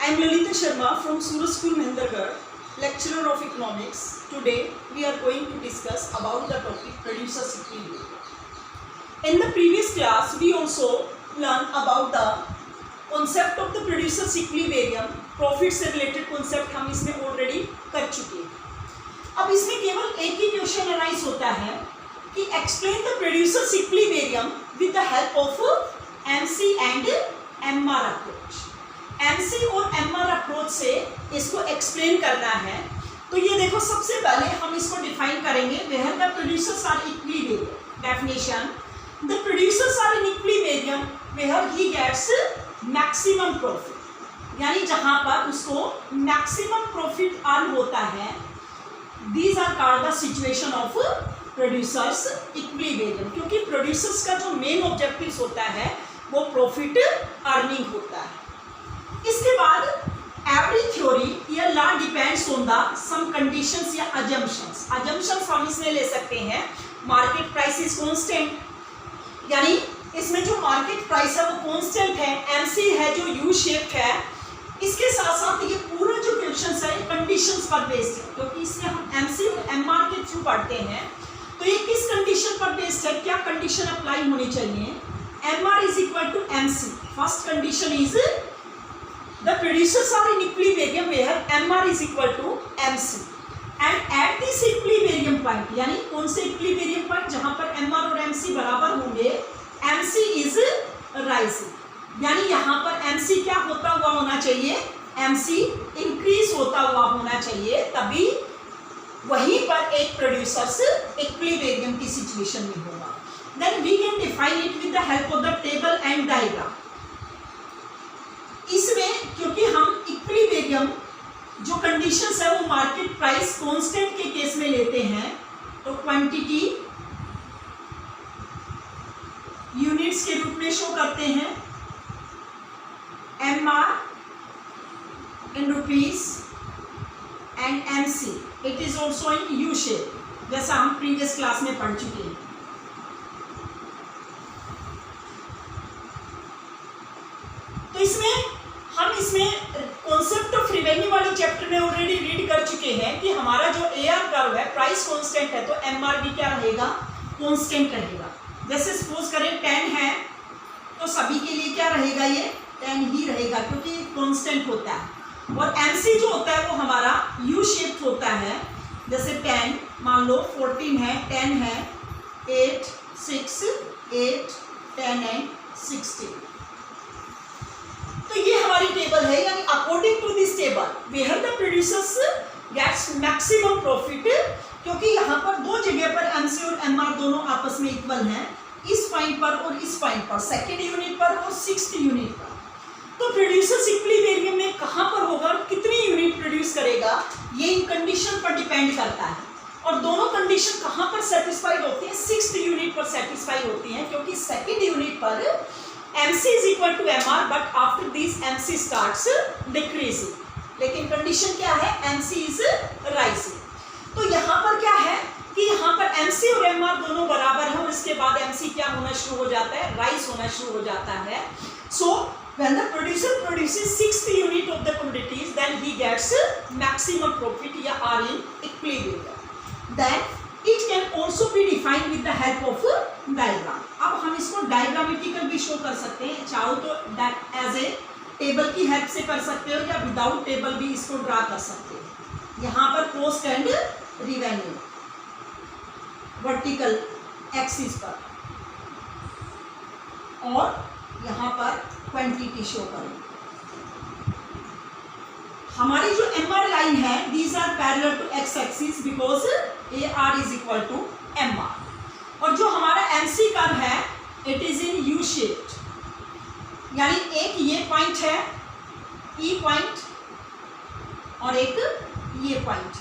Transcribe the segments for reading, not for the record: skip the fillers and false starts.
I am Lalita Sharma from Suraj School, Mahendragarh, lecturer of economics. Today we are going to discuss about the topic producer's equilibrium. In the previous class we also learned about the concept of the producer's equilibrium. Profit से related concept हम इसमें already कर चुके हैं. अब इसमें केवल एक ही क्वेश्चन अराइज होता है कि explain the producers equilibrium with the help of MC and MR approach. MC और एमआर अप्रोच से इसको एक्सप्लेन करना है. तो ये देखो, सबसे पहले हम इसको डिफाइन करेंगे. Where the producers are equilibrium. Definition: the producers are in equilibrium where he gets maximum profit, यानी जहां पर उसको मैक्सिमम प्रॉफिट अर्न होता है. These are called the situation of producers equilibrium, क्योंकि प्रोड्यूसर्स का जो मेन ऑब्जेक्टिव होता है वो प्रॉफिट अर्निंग होता है. इसके बाद एवरी थ्योरी या law depends on the some conditions या अजम्पशंस. अजम्पशंस हम इसमें ले सकते हैं मार्केट प्राइस इज कांस्टेंट, यानी इसमें जो मार्केट प्राइस है वो कांस्टेंट है. एमसी है जो यू शेप्ड है. इसके साथ साथ ये पूरा जो क्वेश्चन है कंडीशंस पर बेस्ड है, क्योंकि इसमें हम एमसी और एमआर के थ्रू पढ़ते हैं. तो ये किस कंडीशन पर बेस्ड है, क्या कंडीशन अप्लाई होनी चाहिए? MR is equal to MC. First condition is the producers are in equilibrium where MR is equal to MC and at this equilibrium point, यानी कौन से इक्विलिब्रियम पॉइंट? जहां पर एमआर और एमसी बराबर होंगे, एमसी इज राइजिंग, यानी यहाँ पर एमसी क्या होता हुआ होना चाहिए? एमसी इंक्रीज होता हुआ होना चाहिए, तभी वहीं पर एक प्रोड्यूसर्स इक्विलिब्रियम की सिचुएशन में होगा. Then we can define it with the help of the table and diagram. इसमें क्योंकि हम इक्विलिब्रियम जो कंडीशंस है वो मार्केट प्राइस कांस्टेंट के केस में लेते हैं, तो क्वांटिटी यूनिट्स के रूप में शो करते हैं. MR in rupees and MC it is also in U shape, जैसा हम प्रीवियस क्लास में पढ़ चुके हैं. तो इसमें कॉन्सेप्ट ऑफ रिवेन्यू वाले चैप्टर में ऑलरेडी रीड कर चुके हैं कि हमारा जो AR कर्व है प्राइस कांस्टेंट है, तो MR भी क्या रहेगा? कांस्टेंट रहेगा. जैसे सपोज करें 10 है तो सभी के लिए क्या रहेगा? ये 10 ही रहेगा, क्योंकि कांस्टेंट होता है. और MC जो होता है वो हमारा U शेप होता है. जैसे 10 मान लो 14 है, 10 है, 8 6 8 10 एंड 16. तो ये हमारी टेबल है, यानी according to this table where the producers gets maximum profit, क्योंकि यहाँ पर दो जगह पर MC और MR दोनों आपस में इक्वल हैं, इस पॉइंट पर और इस पॉइंट पर, सेकेंड यूनिट पर और सिक्स्थ यूनिट पर. तो प्रोड्यूसर्स इक्विलिब्रियम में कहाँ पर होगा और कितनी यूनिट प्रोड्यूस करेगा, ये इन कंडीशन पर डिपेंड करता है. और दोनों कंडीशन कहाँ पर सेटिस्फाइड होती हैं? सिक्स्थ यूनिट पर सेटिस्फाई होती हैं, क्योंकि सेकेंड यूनिट पर MC is equal to MR but after this MC starts decreasing. लेकिन कंडीशन क्या है? MC is rising. तो यहाँ पर क्या है कि यहाँ पर MC और MR दोनों बराबर है, और इसके बाद MC क्या होना शुरू हो जाता है? राइज होना शुरू हो जाता है. सो when the producer produces sixth unit of the commodities, then he gets maximum profit या are in equilibrium. Then it can also be defined with the help of diagram. अब हम इसको डायग्रामेटिकल भी शो कर सकते हैं, चाहो तो एज ए टेबल की हेल्प से कर सकते हो या विदाउट टेबल भी इसको ड्रा कर सकते हो. यहाँ पर cost and revenue vertical axis पर, और यहाँ पर क्वांटिटी शो करें. हमारी जो MR लाइन है, these are parallel to X axis because AR is equal to MR. और जो हमारा MC कर्व है it is in U shaped, यानी एक ये पॉइंट है E पॉइंट और एक ये पॉइंट,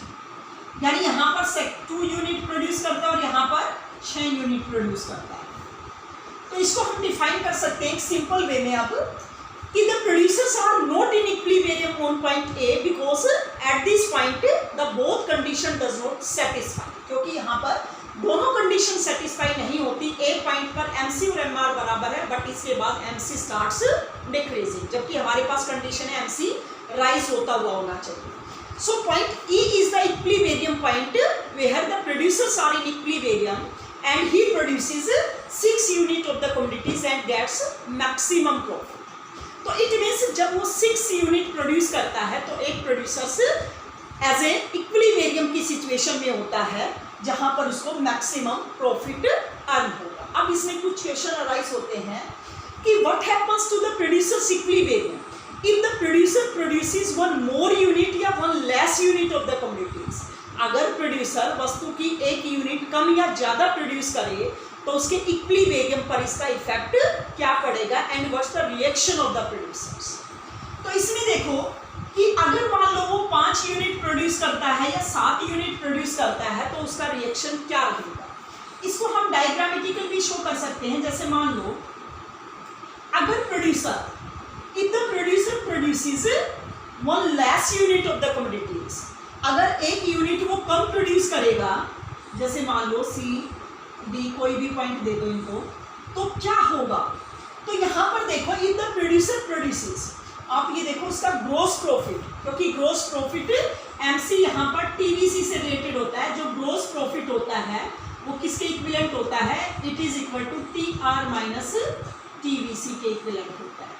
यानी यहाँ पर 2 यूनिट प्रोड्यूस करता है और यहाँ पर 6 यूनिट प्रोड्यूस करता है. तो इसको हम डिफाइन कर सकते हैं एक सिंपल वे में अब, कि the producers are not in equilibrium on point A because at this point the both condition does not satisfy, क्योंकि यहाँ पर दोनों कंडीशन सेटिस्फाई नहीं होती, एक पॉइंट पर MC और MR बराबर है बट इसके बाद MC स्टार्ट्स डिक्रीजिंग, जबकि हमारे पास कंडीशन है MC राइज होता हुआ होना चाहिए. So point E is the equilibrium point where the producers are in equilibrium and he produces 6 unit of the commodities and gets maximum profit. तो it means जब वो 6 यूनिट प्रोड्यूस करता है तो एक प्रोड्यूसर्स एज ए इक्विलिब्रियम की situation में होता है जहां पर उसको मैक्सिमम प्रॉफिट अर्न होगा. अब इसमें कुछ क्वेश्चन अराइज होते हैं कि what happens to the producers equilibrium if the producer produces one more unit या one less unit of the commodities. अगर प्रोड्यूसर वस्तु की एक यूनिट कम या ज़्यादा प्रोड्यूस करे तो उसके इक्विलिब्रियम पर इसका इफेक्ट क्या पड़ेगा and what's the reaction of the producers. तो इसमें देखो कि अगर मान लो वो 5 यूनिट प्रोड्यूस करता है या 7 यूनिट प्रोड्यूस करता है तो उसका रिएक्शन क्या रहेगा. इसको हम डायग्रामेटिकल भी शो कर सकते हैं. जैसे मान लो अगर producer if the producer produces one less unit of the commodities, अगर एक यूनिट वो कम प्रोड्यूस करेगा, जैसे मान लो C, D कोई भी पॉइंट दे दो इनको, तो क्या होगा. तो यहाँ पर देखो if the producer produces, आप ये देखो उसका ग्रोस प्रॉफिट, क्योंकि ग्रोस प्रॉफिट MC यहाँ पर TVC से रिलेटेड होता है. जो ग्रोस प्रॉफिट होता है वो किसके इक्विवेलेंट होता है, it is equal to TR minus TVC के इक्विवेलेंट होता है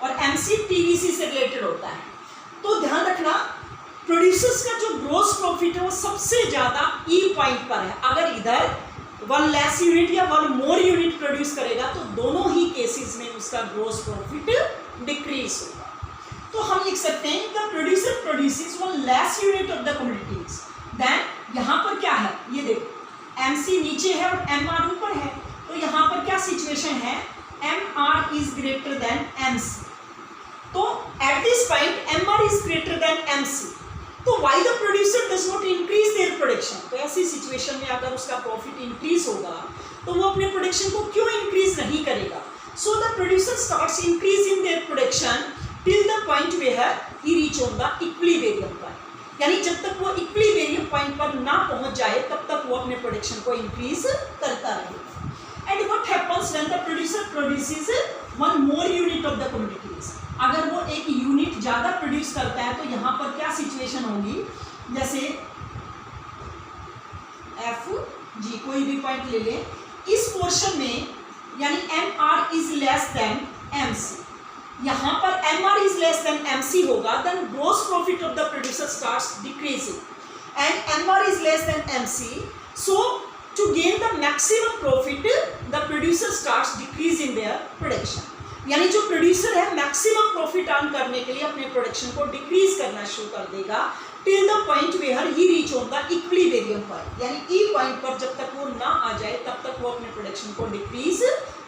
और MC TVC से रिलेटेड होता है. तो ध्यान रखना प्रोड्यूसर्स का जो ग्रोस प्रॉफिट है वो सबसे ज़्यादा E पॉइंट पर है. अगर इधर वन लेस यूनिट या वन मोर यूनिट प्रोड्यूस करेगा तो दोनों ही केसेस में उसका ग्रोस प्रॉफिट डिक्रीज होगा. तो हम लिख सकते हैं the producer produces one less unit of the commodities, then यहाँ पर क्या है, ये देखो MC नीचे है और MR ऊपर है. तो यहाँ पर क्या सिचुएशन है, MR is greater than MC. तो at this point MR is greater than MC. तो why the producer does not increase their production? तो ऐसी सिचुएशन में अगर उसका प्रॉफिट इंक्रीज होगा तो वो अपने प्रोडक्शन को क्यों इंक्रीज नहीं करेगा. So the producer starts increasing their production till the point where he reach on the equilibrium point. यानी जब तक वो इक्विलिब्रियम पॉइंट पर ना पहुंच जाए तब तक वो अपने प्रोडक्शन को इंक्रीज करता रहेगा. And what happens when the producer produces one more unit of the commodities? अगर वो एक यूनिट ज़्यादा प्रोड्यूस करता है तो यहाँ पर क्या सिचुएशन होगी, जैसे FG कोई भी पॉइंट ले लें, इस पोर्शन में यानी MR is less than MC. यहाँ पर MR is less than MC होगा, then gross profit of the producer starts decreasing and MR is less than MC. So to gain the maximum profit the producer starts decreasing their production. यानी जो producer है maximum profit earn करने के लिए अपने production को decrease करना शुरू कर देगा till the point where he reach on the equilibrium point. यानी ई पॉइंट पर जब तक वो ना आ जाए तब तक वो अपने प्रोडक्शन को डिक्रीज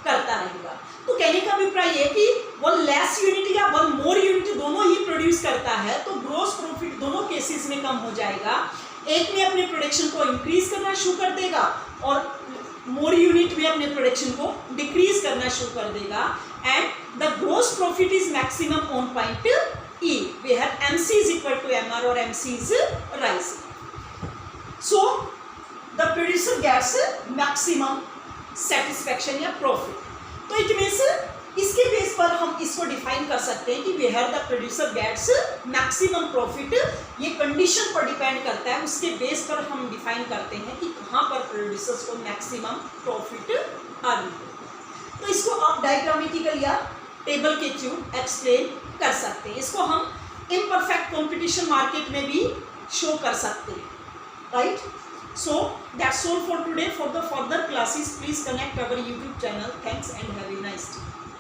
करता रहेगा. तो कहने का अभिप्राय ये कि वन लेस यूनिट या वन मोर यूनिट दोनों ही प्रोड्यूस करता है तो ग्रोस प्रॉफिट दोनों केसेस में कम हो जाएगा. एक में अपने प्रोडक्शन को इंक्रीज करना शुरू कर देगा और मोर यूनिट में अपने प्रोडक्शन को डिक्रीज करना शुरू कर देगा. And the gross profit is maximum on point E where MC is equal to MR or MC is rising. So the producer gets maximum satisfaction या profit. तो it means इसके बेस पर हम इसको डिफाइन कर सकते हैं कि where the producer gets maximum profit. ये कंडीशन पर डिपेंड करता है, उसके बेस पर हम डिफाइन करते हैं कि कहाँ पर प्रोड्यूसर्स को मैक्सिमम प्रॉफिट अर्न हो. तो इसको आप डायग्रामेटिकल या टेबल के थ्रू एक्सप्लेन कर सकते हैं. इसको हम इम्परफेक्ट कंपटीशन मार्केट में भी शो कर सकते हैं, right. So that's all for today. For the further classes please connect our YouTube channel. Thanks and have a nice day.